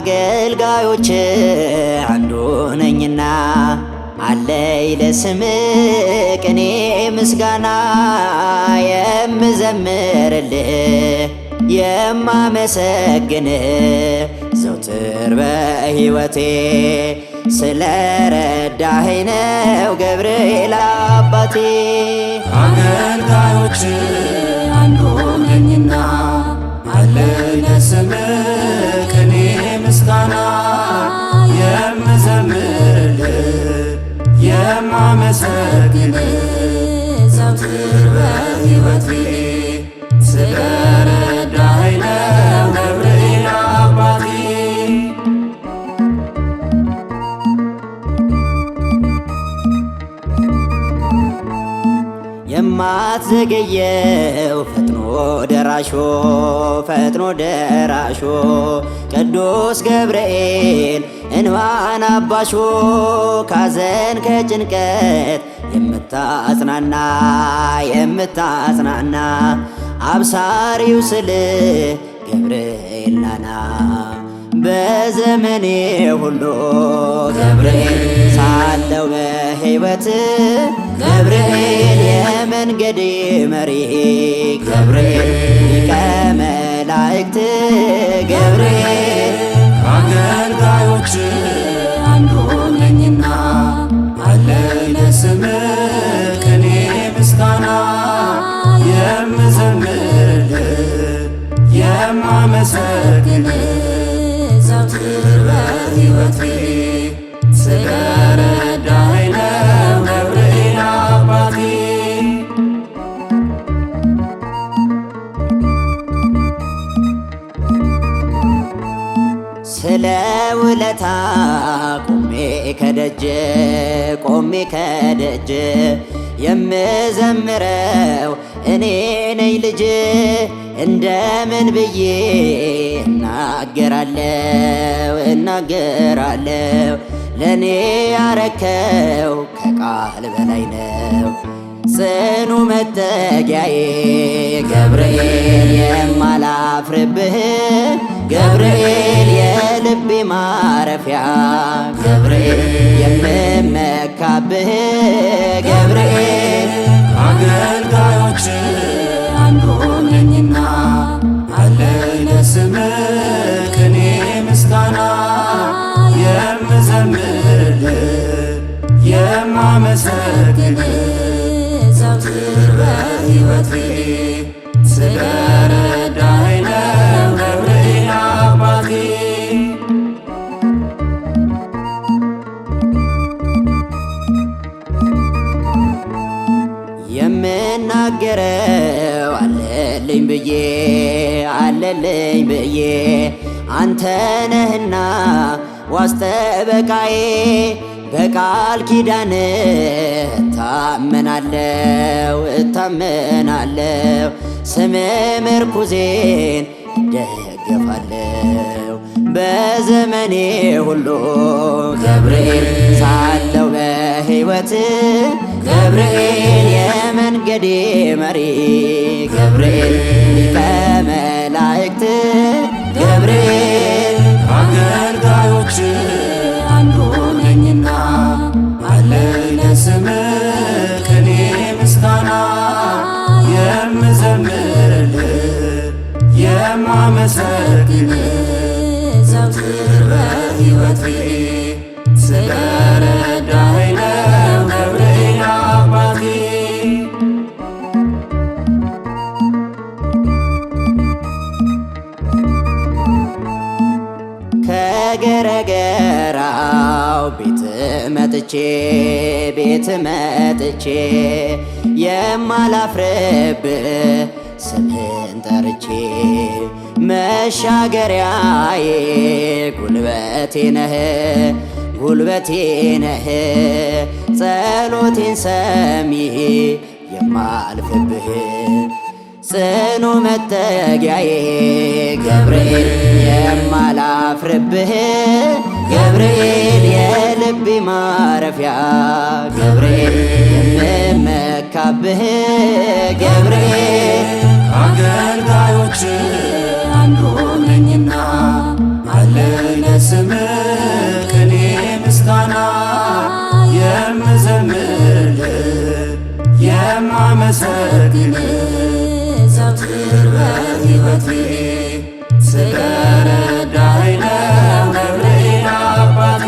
ከአገልጋዮች አንዱ ነኝና አለኝ ለስምህ ቅኔ ምስጋና የምዘምርልህ የማመሰግንህ ዘውትር በሕይወቴ ስለረዳኸኝ ነው ገብርኤል አባቴ። ከአገልጋዮች አንዱ ነኝና አለኝ ለስምህ ቅኔ ምስጋና የምዘምርልህ የማመሰግንህ ዘውትር በሕይወቴ ስለረዳኸኝ ነው ገብርኤል አባቴ። የማትዘገየው ፈጥኖ ደራሾ ቅዱስ ገብርኤል እንባን አባሾ ካዘን ከጭንቀት የምታጽናና አብሳሪው ስልህ ገብርኤል ናና በዘመኔ ሁሉ ገብርኤል ሳለው በሕይወት ገብርኤል የመንገዴ መሪ ገብርኤል ሊቀ መላእክት ገብርኤል ከአገልጋዮች አንዱ ነኝና አለኝ ለስምህ ቅኔ ምስጋና የምዘምርልህ የማመሰግንህ ዘውትር በሕይወቴ ስለረዳኸኝ ነው ገብርኤል አባቴ። ስለ ውለታ ቆሜ ከደጅ የምዘምረው እኔ ነኝ ልጅ እንደምን ብዬ እናገራለሁ ለኔ ያረከው ከቃል በላይ ነው። ጽኑ መጠጊያዬ ገብርኤል የማላፍርብህ ገብርኤል የልቤ ማረፊያ ገብርኤል የምመካብህ ገብርኤል ከአገልጋዮች አንዱ ነኝና አለኝ ለስምህ ቅኔ ምስጋና የምዘምርልህ የማመሰግንህ ዘውትር በሕይወቴ ስለረዳኸኝ ነው ገብርኤል አባቴ። የምናገረው አለልኝ ብዬ አንተ ነህና ዋስ ጠበቃዬ በቃል ኪዳንህ እታመናለሁ ስምህ ምርኩዜን እደገፋለሁ በዘመኔ ሁሉ ገብርኤል ሳለው በሕይወት ገብርኤል የመንገዴ መሪ ገብርኤል ሊቀ መላእክት ገብርኤል ከአገልጋዮች አንዱ ነኝና አለኝ ለስምህ ቅኔ ምስጋና የምዘምርልህ የማመሰግንህ ዘውትር በሕይወቴ ስለረዳኸኝ ነው ገብርኤል አባቴ። ከገረገራው ቤት መጥቼ የማላፍርብህ ስምህን ጠርቼ መሻገሪያዬ ጉልበቴ ነህ ጸሎቴን ሰሚ የማልፍብህ ጽኑ መጠጊያዬ ገብርኤል የማላፍርብህ ገብርኤል የልቤ ማረፊያ ገብርኤል የምመካብህ ገብርኤል ከአገልጋዮች አንዱ ነኝና አለኝ የማመሰግን ዘወትር በሕይወቴ ስለረዳኸኝ ነው ገብርኤል አባቴ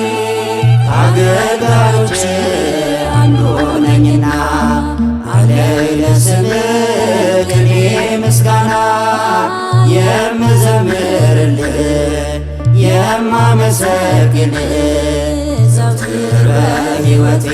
አገልጋዮች አንዱ ነኝና አለኝ ለስምህ ቅኔ ምስጋና የምዘምርልህ የማመሰግንህ ዘወትር በሕይወቴ